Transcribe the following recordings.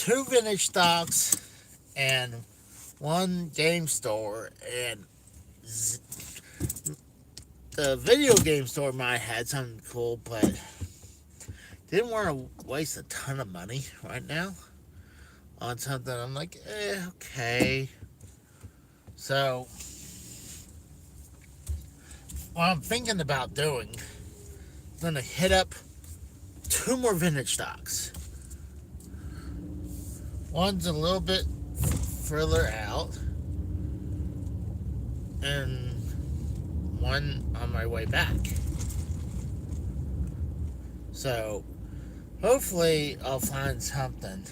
two vintage stocks and one game store, and the video game store might have had something cool, but didn't want to waste a ton of money right now on something. I'm like, okay. So, what I'm thinking about doing, I'm gonna hit up two more vintage stocks. One's a little bit further out, and one on my way back. So, hopefully, I'll find something.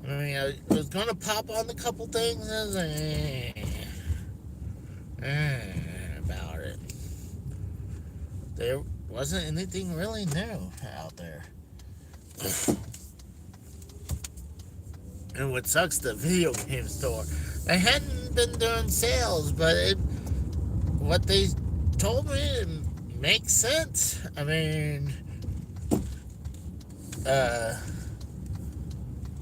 I mean, I was gonna pop on a couple things, and I was like, about it. There wasn't anything really new out there. And what sucks, the video game store, they hadn't been doing sales, but what they told me, it makes sense. I mean, uh,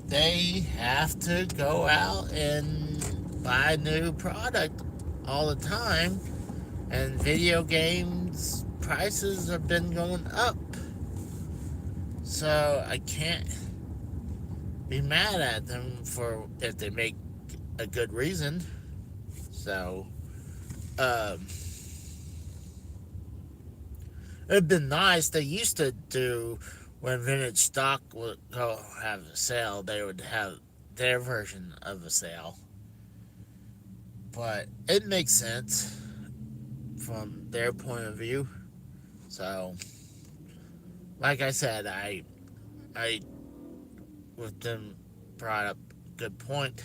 they have to go out and buy new product all the time, and video games prices have been going up. So I can't be mad at them for if they make a good reason. So, um, it'd been nice. They used to do when vintage stock would go have a sale. They would have their version of a sale, but it makes sense from their point of view. So, like I said, I with them brought up a good point.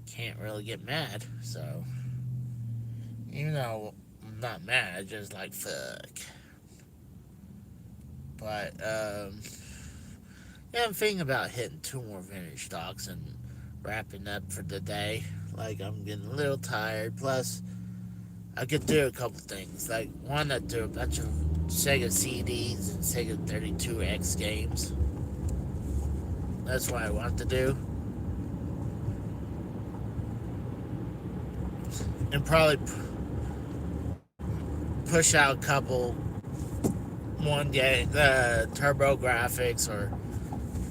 Can't really get mad. So, even though I'm not mad, just like fuck. But yeah, I'm thinking about hitting two more vintage stocks and wrapping up for the day. Like I'm getting a little tired. Plus, I could do a couple things. Like one, I'd do a bunch of Sega CDs and Sega 32X games. That's what I want to do. And probably push out a couple one game, Turbo Graphics or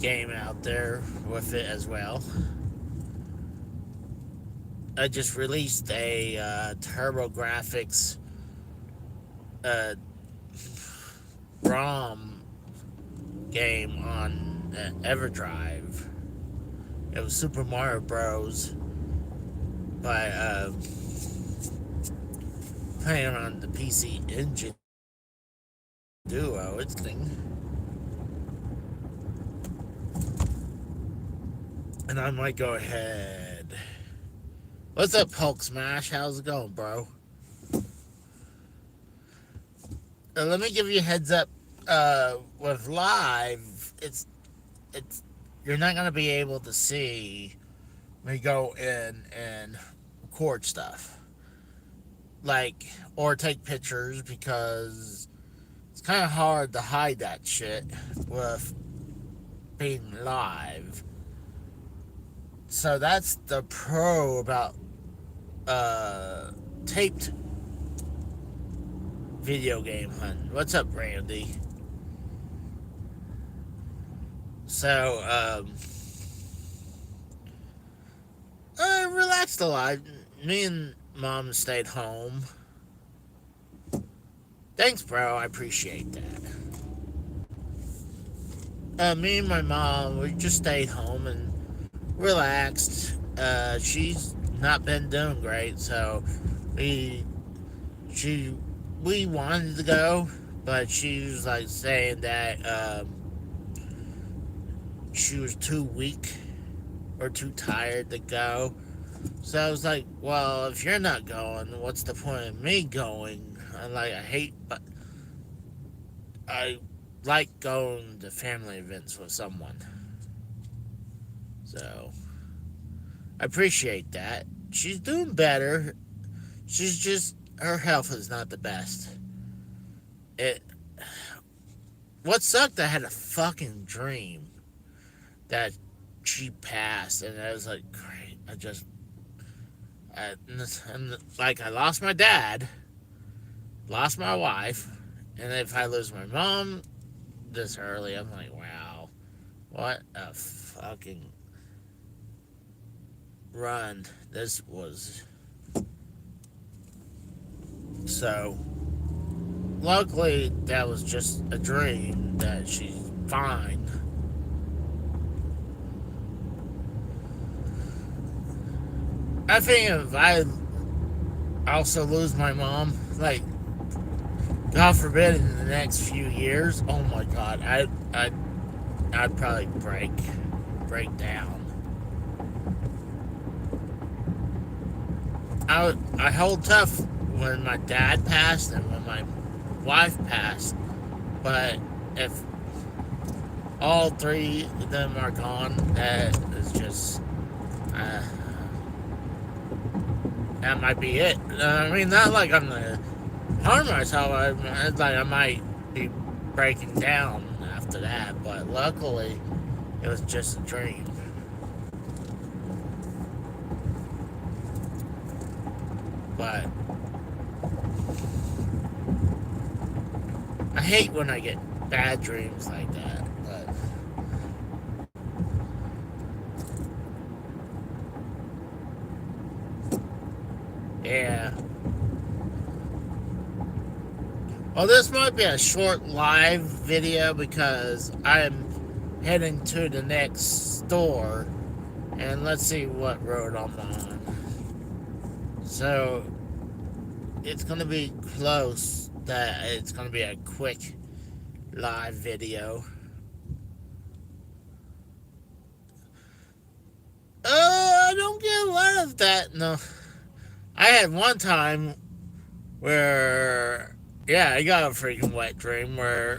game out there with it as well. I just released a Turbo Graphics uh, ROM game on EverDrive. It was Super Mario Bros. By playing on the PC Engine Duo. It's thing. And I might go ahead. What's up, Hulk Smash? How's it going, bro? Let me give you a heads up. With live, it's you're not gonna be able to see me go in and record stuff, like or take pictures because it's kind of hard to hide that shit with being live. So that's the pro about taped video game hunting. What's up, Randy? So, I relaxed a lot. Me and mom stayed home. Thanks, bro. I appreciate that. Me and my mom, we just stayed home and relaxed. She's not been doing great, so we she we wanted to go, but she was like saying that she was too weak or too tired to go. So I was like, well, if you're not going, what's the point of me going? I hate, but I like going to family events with someone. So I appreciate that. She's doing better. She's just her health is not the best. It what sucked, I had a fucking dream that she passed, and I was like, great. And like, I lost my dad, lost my wife, and if I lose my mom this early, I'm like, wow, what a fucking run this was. So, luckily, that was just a dream that she's fine. I think if I also lose my mom, like, God forbid, in the next few years, oh my God, I'd probably break down. I hold tough when my dad passed and when my wife passed, but if all three of them are gone, that is just uh, that might be it. I mean, not like I'm gonna harm myself. It's like I might be breaking down after that, but luckily it was just a dream. But I hate when I get bad dreams like that. But yeah. Well, this might be a short live video because I'm heading to the next store, and let's see what road I'm on. So it's gonna be close. That it's gonna be a quick live video. Oh, I don't get a lot of that. No, I had one time where, yeah, I got a freaking wet dream where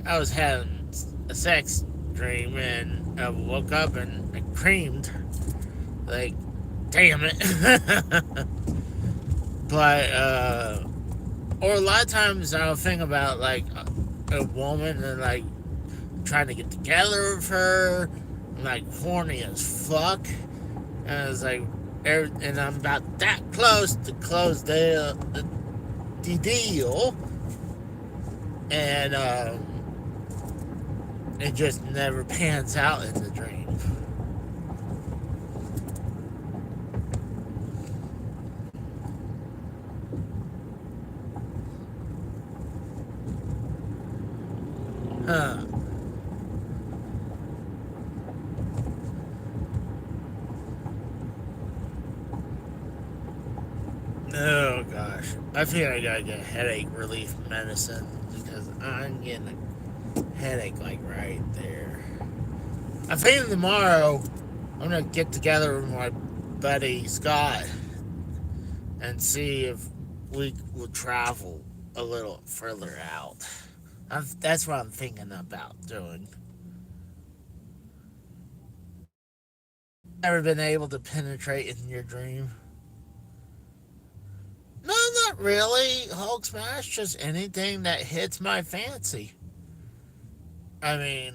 I was having a sex dream and I woke up and I creamed. Like, damn it. But, or a lot of times I'll think about like a woman and like trying to get together with her, I'm like horny as fuck, and it's like, and I'm about that close to close the deal, and it just never pans out in the dream. Huh. Oh gosh. I think I gotta get headache relief medicine because I'm getting a headache like right there. I think tomorrow I'm gonna get together with my buddy Scott and see if we will travel a little further out. That's what I'm thinking about doing. Ever been able to penetrate in your dream? No, not really. Hulk smash, just anything that hits my fancy. I mean,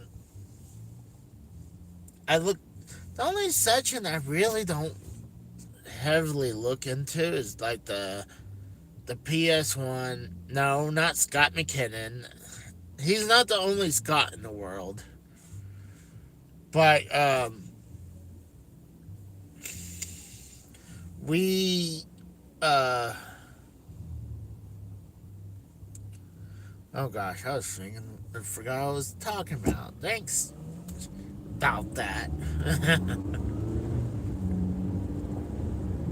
I look. The only section I really don't heavily look into is like the PS1. No, not Scott McKinnon. He's not the only Scott in the world. But we uh oh gosh, I was thinking, I forgot what I was talking about. Thanks about that.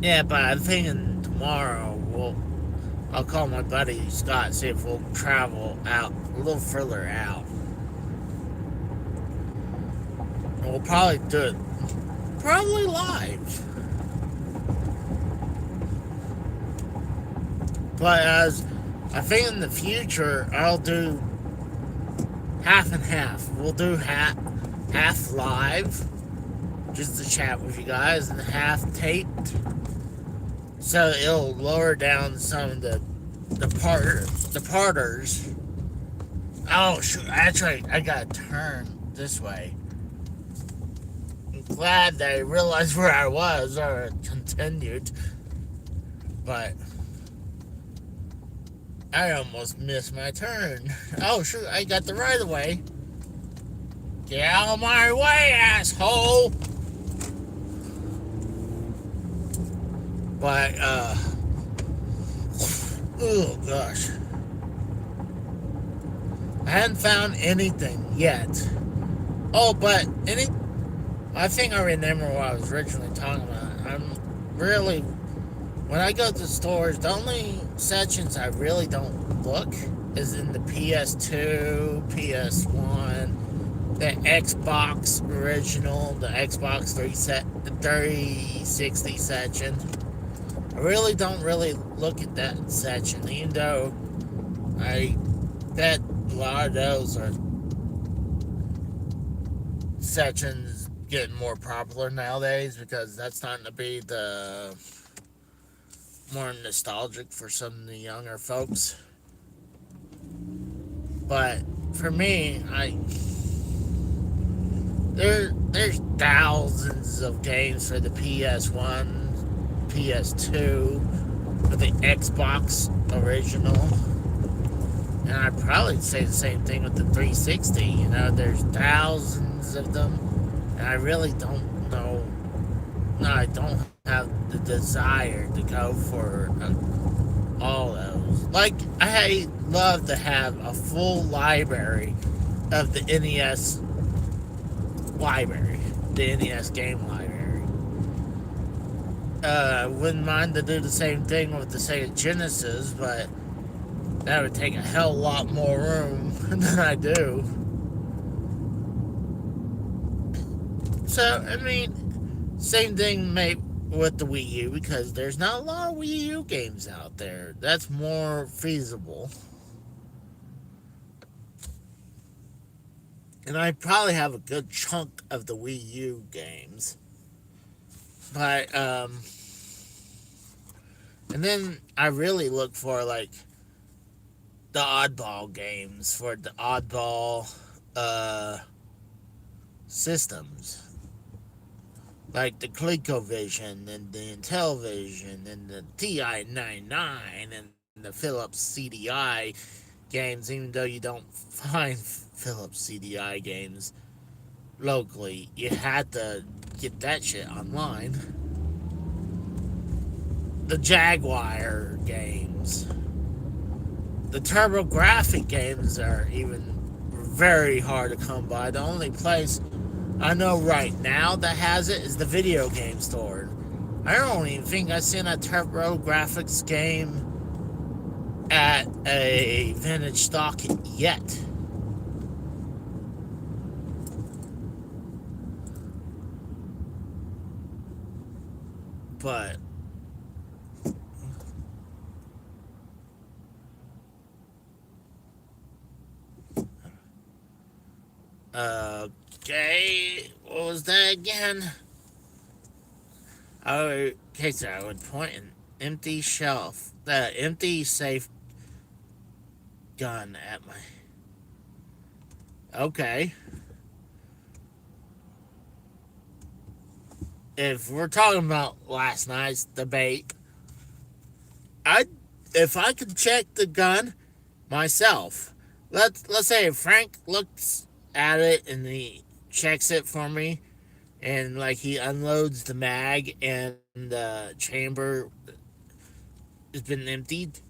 Yeah, but I'm thinking tomorrow I'll call my buddy Scott, see if we'll travel out a little further out. And we'll probably do it probably live. But as I think in the future I'll do half and half. We'll do half live, just to chat with you guys, and half taped. So it'll lower down some of the parters. Oh shoot! That's right. I gotta turn this way. glad that I realized where I was or continued. But I almost missed my turn. Oh, shoot, I got the right of way. Get out of my way, asshole! But, oh gosh. I hadn't found anything yet. Oh, but I think I remember what I was originally talking about. When I go to stores, the only sections I really don't look is in the PS2, PS1, the Xbox original, the Xbox 360 section. I really don't look at that section, even though I bet a lot of those are sections getting more popular nowadays because that's starting to be the more nostalgic for some of the younger folks. But for me, there's thousands of games for the PS1, PS2, for the Xbox original. And I'd probably say the same thing with the 360. You know, there's thousands of them. And I really don't know. No, I don't have the desire to go for all those. Like, I love to have a full library of the NES library, the NES game library. Wouldn't mind to do the same thing with the Sega Genesis, but that would take a hell of a lot more room than I do. So, I mean, same thing with the Wii U, because there's not a lot of Wii U games out there. That's more feasible. And I probably have a good chunk of the Wii U games. But, and then I really look for, like, the oddball games for the oddball systems, like the ColecoVision and the Intellivision and the TI-99 and the Philips CDI games, even though you don't find Philips CDI games locally. You had to get that shit online. The Jaguar games. The TurboGrafx games are even very hard to come by. The only place I know right now that has it is the video game store. I don't even think I've seen a TurboGrafx game at a vintage stock yet. But okay, what was that again? Okay, so I would point an empty shelf, the empty safe gun at my. Okay. If we're talking about last night's debate, if I could check the gun myself, let's say if Frank looks at it and he checks it for me, and like he unloads the mag and the chamber has been emptied,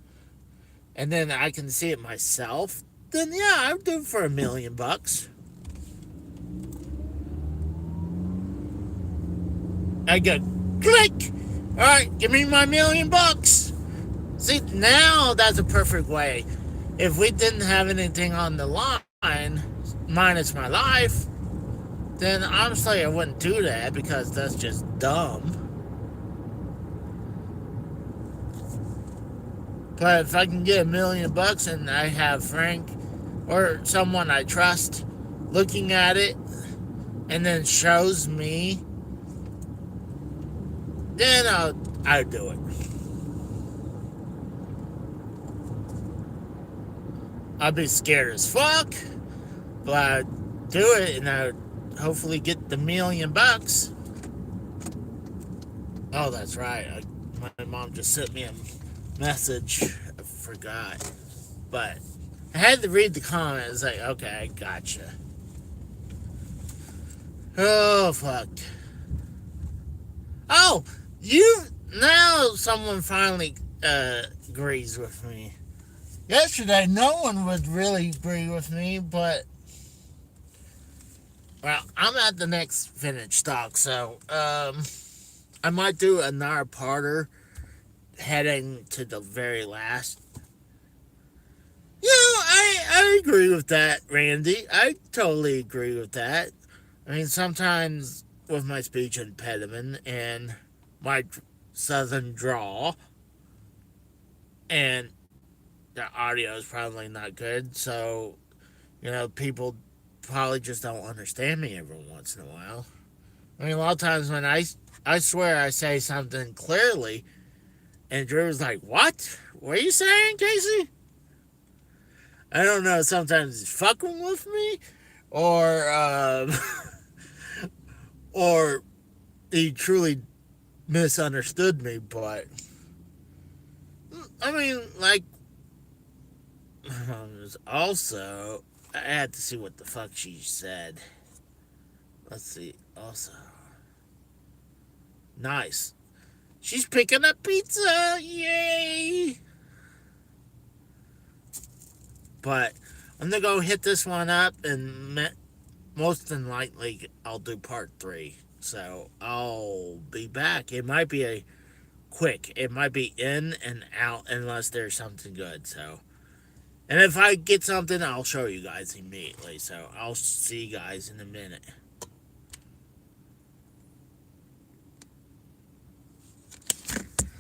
and then I can see it myself, then yeah, I'm due for $1 million. I go click. All right, give me my $1 million. See, now that's a perfect way. If we didn't have anything on the line, minus my life, then honestly I wouldn't do that because that's just dumb. But if I can get $1 million and I have Frank or someone I trust looking at it and then shows me, then I'll do it. I'd be scared as fuck, but I'd do it, and hopefully get the $1,000,000. Oh, that's right. My mom just sent me a message. I forgot. But I had to read the comments. Like, okay, gotcha. Oh, fuck. Oh, you. Now someone finally agrees with me. Yesterday, no one would really agree with me, but. Well, I'm at the next vintage stock, so I might do another parter heading to the very last. I agree with that, Randy. I totally agree with that. I mean, sometimes with my speech impediment and my southern drawl, and the audio is probably not good, so, people probably just don't understand me every once in a while. I mean, a lot of times when I swear I say something clearly, and Drew's like, "What? What are you saying, Casey?" I don't know. Sometimes he's fucking with me, or or he truly misunderstood me. But I mean, like, also, I had to see what the fuck she said. Let's see. Also, nice. She's picking up pizza. Yay! But I'm gonna go hit this one up, and most than likely I'll do part 3. So I'll be back. It might be a quick. It might be in and out unless there's something good. So, and if I get something, I'll show you guys immediately. So I'll see you guys in a minute.